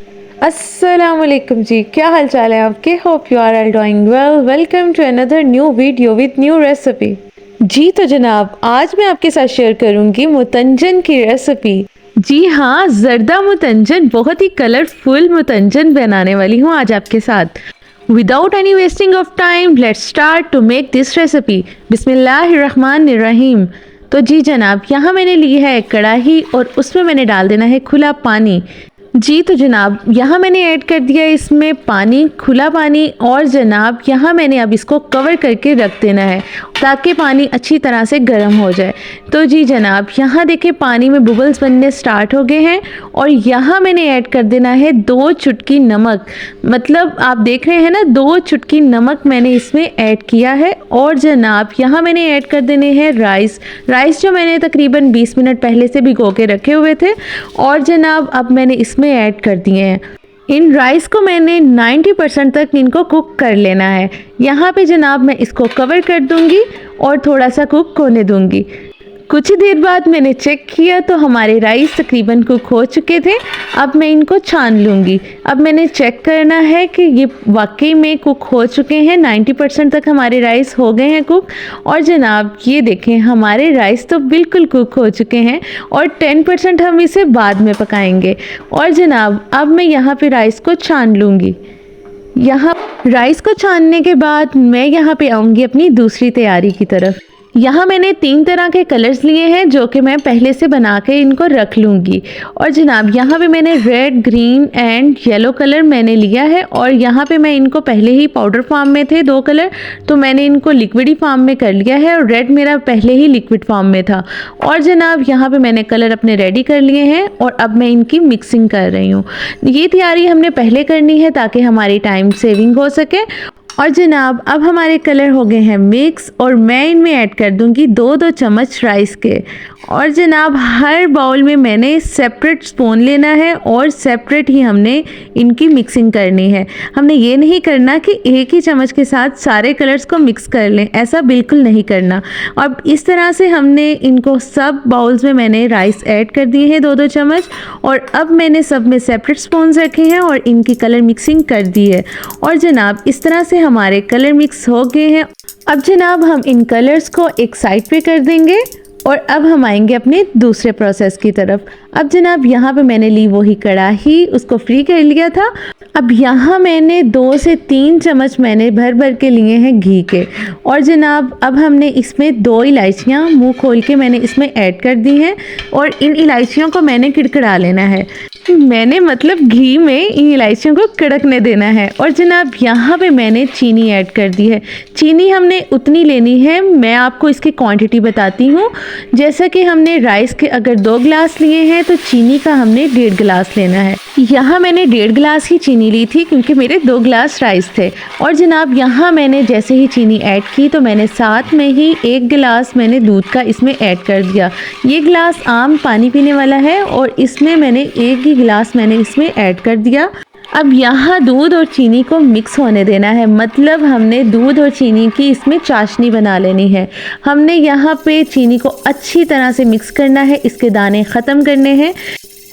अस्सलाम वालेकुम जी, क्या हाल चाल है आपके? Hope you are all doing well. Welcome to another new video with new recipe. जी तो जनाब, आज मैं आपके साथ शेयर करूंगी मुतंजन की रेसिपी। जी हाँ, जर्दा मुतंजन, बहुत ही कलरफुल मुतंजन बनाने वाली हूँ आज आपके साथ। Without any wasting of time, let's start to make this recipe. बिस्मिल्लाहिर्रहमानिर्रहीम। तो जी जनाब, यहाँ मैंने ली है एक कढ़ाई और उसमें मैंने डाल देना है खुला पानी। जी तो जनाब, यहाँ मैंने ऐड कर दिया इसमें पानी, खुला पानी। और जनाब यहाँ मैंने अब इसको कवर करके रख देना है ताकि पानी अच्छी तरह से गर्म हो जाए। तो जी जनाब, यहाँ देखिए पानी में बबल्स बनने स्टार्ट हो गए हैं और यहाँ मैंने ऐड कर देना है 2 चुटकी नमक। मतलब आप देख रहे हैं ना, 2 चुटकी नमक मैंने इसमें ऐड किया है। और जनाब यहाँ मैंने ऐड कर देने हैं राइस जो मैंने तकरीबन 20 मिनट पहले से भिगो के रखे हुए थे। और जनाब अब मैंने इसमें ऐड कर दिए हैं। इन राइस को मैंने 90% तक इनको कुक कर लेना है। यहाँ पे जनाब मैं इसको कवर कर दूंगी और थोड़ा सा कुक होने दूंगी। कुछ ही देर बाद मैंने चेक किया तो हमारे राइस तकरीबन कुक हो चुके थे। अब मैं इनको छान लूँगी। अब मैंने चेक करना है कि ये वाकई में कुक हो चुके हैं। 90% तक हमारे राइस हो गए हैं कुक। और जनाब ये देखें, हमारे राइस तो बिल्कुल कुक हो चुके हैं और 10% हम इसे बाद में पकाएंगे। और जनाब अब मैं यहाँ पे राइस को छान लूँगी। यहाँ राइस को छानने के बाद मैं यहाँ पे आऊँगी अपनी दूसरी तैयारी की तरफ। यहाँ मैंने 3 तरह के कलर्स लिए हैं जो कि मैं पहले से बना के इनको रख लूँगी। और जनाब यहाँ पे मैंने red, green and yellow colour मैंने लिया है। और यहाँ पे मैं इनको पहले ही पाउडर फॉर्म में थे 2 कलर, तो मैंने इनको लिक्विडी फॉर्म में कर लिया है। और रेड मेरा पहले ही लिक्विड फॉर्म में था। और जनाब यहाँ पे मैंने कलर अपने रेडी कर लिए हैं और अब मैं इनकी मिक्सिंग कर रही हूँ। ये तैयारी हमने पहले करनी है ताकि हमारी टाइम सेविंग हो सके। और जनाब अब हमारे कलर हो गए हैं मिक्स और मैं इनमें ऐड कर दूंगी 2-2 चम्मच राइस के। और जनाब हर बाउल में मैंने सेपरेट स्पून लेना है और सेपरेट ही हमने इनकी मिक्सिंग करनी है। हमने ये नहीं करना कि एक ही चम्मच के साथ सारे कलर्स को मिक्स कर लें, ऐसा बिल्कुल नहीं करना। अब इस तरह से हमने इनको सब बाउल्स में मैंने राइस ऐड कर दिए हैं 2-2 चम्मच। और अब मैंने सब में सेपरेट स्पून रखे हैं और इनकी कलर मिक्सिंग कर दी है। और जनाब इस तरह से हमारे कलर मिक्स हो गए हैं। अब जनाब हम इन कलर्स को एक साइड पे कर देंगे और अब हम आएंगे अपने दूसरे प्रोसेस की तरफ। अब जनाब यहाँ पे मैंने ली वही कढ़ाई, उसको फ्री कर लिया था। अब यहाँ मैंने 2 से 3 चम्मच मैंने भर भर के लिए हैं घी के। और जनाब अब हमने इसमें 2 इलायचियाँ मुंह खोल के मैंने इसमें ऐड कर दी हैं और इन इलायचियों को मैंने किड़किड़ा लेना है। मैंने मतलब घी में इन इलायचियों को कड़कने देना है। और जनाब यहाँ पे मैंने चीनी ऐड कर दी है। चीनी हमने उतनी लेनी है, मैं आपको इसकी क्वांटिटी बताती हूँ। जैसा कि हमने राइस के अगर 2 गिलास लिए हैं तो चीनी का हमने 1.5 गिलास लेना है। यहाँ मैंने 1.5 गिलास ही चीनी ली थी क्योंकि मेरे 2 गिलास राइस थे। और जनाब यहाँ मैंने जैसे ही चीनी ऐड की तो मैंने साथ में ही 1 गिलास मैंने दूध का इसमें ऐड कर दिया। ये गिलास आम पानी पीने वाला है और इसमें मैंने 1 ही गिलास मैंने इसमें ऐड कर दिया। अब यहाँ दूध और चीनी को मिक्स होने देना है, मतलब हमने दूध और चीनी की इसमें चाशनी बना लेनी है। हमने यहाँ पे चीनी को अच्छी तरह से मिक्स करना है, इसके दाने ख़त्म करने हैं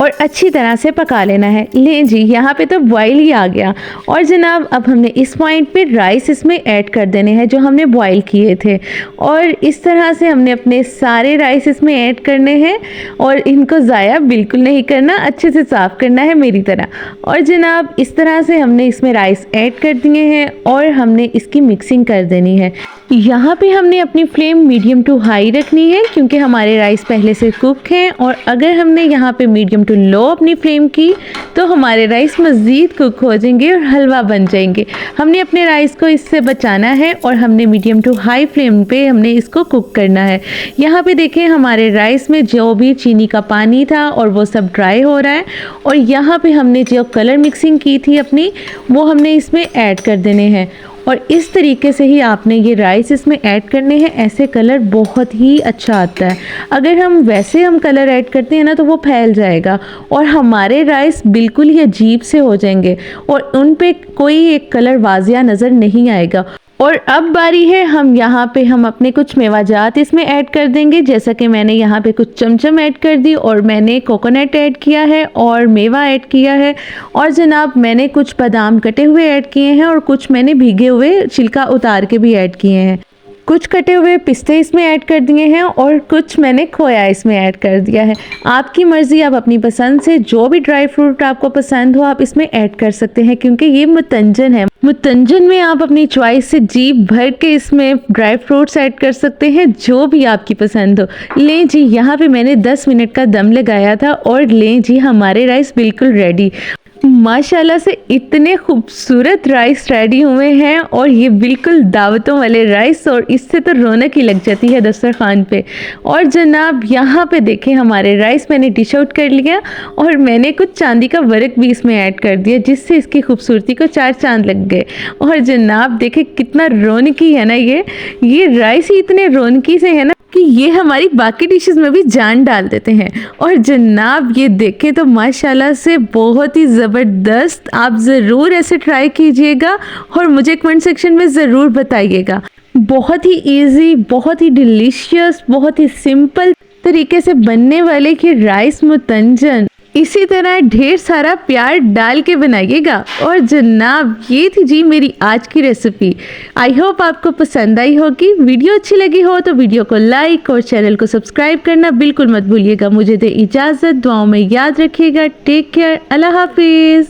और अच्छी तरह से पका लेना है। लें जी, यहाँ पे तो बॉयल ही आ गया। और जनाब अब हमने इस पॉइंट पे राइस इसमें ऐड कर देने हैं जो हमने बॉयल किए थे। और इस तरह से हमने अपने सारे राइस इसमें ऐड करने हैं और इनको ज़ाया बिल्कुल नहीं करना, अच्छे से साफ़ करना है मेरी तरह। और जनाब इस तरह से हमने इसमें राइस ऐड कर दिए हैं और हमने इसकी मिक्सिंग कर देनी है। यहाँ पे हमने अपनी फ्लेम मीडियम टू हाई रखनी है क्योंकि हमारे राइस पहले से कुक हैं। और अगर हमने यहाँ पे मीडियम टू लो अपनी फ्लेम की तो हमारे राइस मज़ीद कुक हो जाएंगे और हलवा बन जाएंगे। हमने अपने राइस को इससे बचाना है और हमने मीडियम टू हाई फ्लेम पे हमने इसको कुक करना है। यहाँ पे देखें हमारे राइस में जो भी चीनी का पानी था और वो सब ड्राई हो रहा है। और यहाँ पे हमने जो कलर मिक्सिंग की थी अपनी, वो हमने इसमें ऐड कर देने हैं। और इस तरीके से ही आपने ये राइस इसमें ऐड करने हैं। ऐसे कलर बहुत ही अच्छा आता है। अगर हम कलर ऐड करते हैं ना तो वो फैल जाएगा और हमारे राइस बिल्कुल ही अजीब से हो जाएंगे और उन पे कोई एक कलर वाजिया नज़र नहीं आएगा। और अब बारी है हम अपने कुछ मेवाजात इसमें ऐड कर देंगे। जैसा कि मैंने यहाँ पे कुछ चमचम ऐड कर दी और मैंने कोकोनट ऐड किया है और मेवा ऐड किया है और जनाब मैंने कुछ बादाम कटे हुए ऐड किए हैं और कुछ मैंने भीगे हुए छिलका उतार के भी ऐड किए हैं। कुछ कटे हुए पिस्ते इसमें ऐड कर दिए हैं और कुछ मैंने खोया इसमें ऐड कर दिया है। आपकी मर्ज़ी, आप अपनी पसंद से जो भी ड्राई फ्रूट आपको पसंद हो आप इसमें ऐड कर सकते हैं, क्योंकि ये मुतंजन है। मुतंजन में आप अपनी चॉइस से जी भर के इसमें ड्राई फ्रूट्स ऐड कर सकते हैं, जो भी आपकी पसंद हो। लें जी, यहाँ पे मैंने 10 मिनट का दम लगाया था और लें जी हमारे राइस बिल्कुल रेडी। माशाल्लाह से इतने खूबसूरत राइस रेडी हुए हैं और ये बिल्कुल दावतों वाले राइस, और इससे तो रौनक ही लग जाती है दस्तरखान पे। और जनाब यहाँ पे देखें हमारे राइस मैंने डिश आउट कर लिया और मैंने कुछ चांदी का वर्क भी इसमें ऐड कर दिया, जिससे इसकी खूबसूरती को 4 चांद लग गए। और जनाब देखें कितना रौनकी है ना, ये राइस ही इतने रौनकी से है ना कि ये हमारी बाकी डिशेस में भी जान डाल देते हैं। और जनाब ये देखें तो माशाल्लाह से बहुत ही ज़बरदस्त। आप ज़रूर ऐसे ट्राई कीजिएगा और मुझे कमेंट सेक्शन में ज़रूर बताइएगा। बहुत ही इजी, बहुत ही डिलीशियस, बहुत ही सिंपल तरीके से बनने वाले कि राइस मुतंजन इसी तरह ढेर सारा प्यार डाल के बनाइएगा। और जनाब ये थी जी मेरी आज की रेसिपी। आई होप आपको पसंद आई होगी। वीडियो अच्छी लगी हो तो वीडियो को लाइक और चैनल को सब्सक्राइब करना बिल्कुल मत भूलिएगा। मुझे दे इजाज़त, दुआओं में याद रखिएगा। टेक केयर, अल्लाह हाफिज़।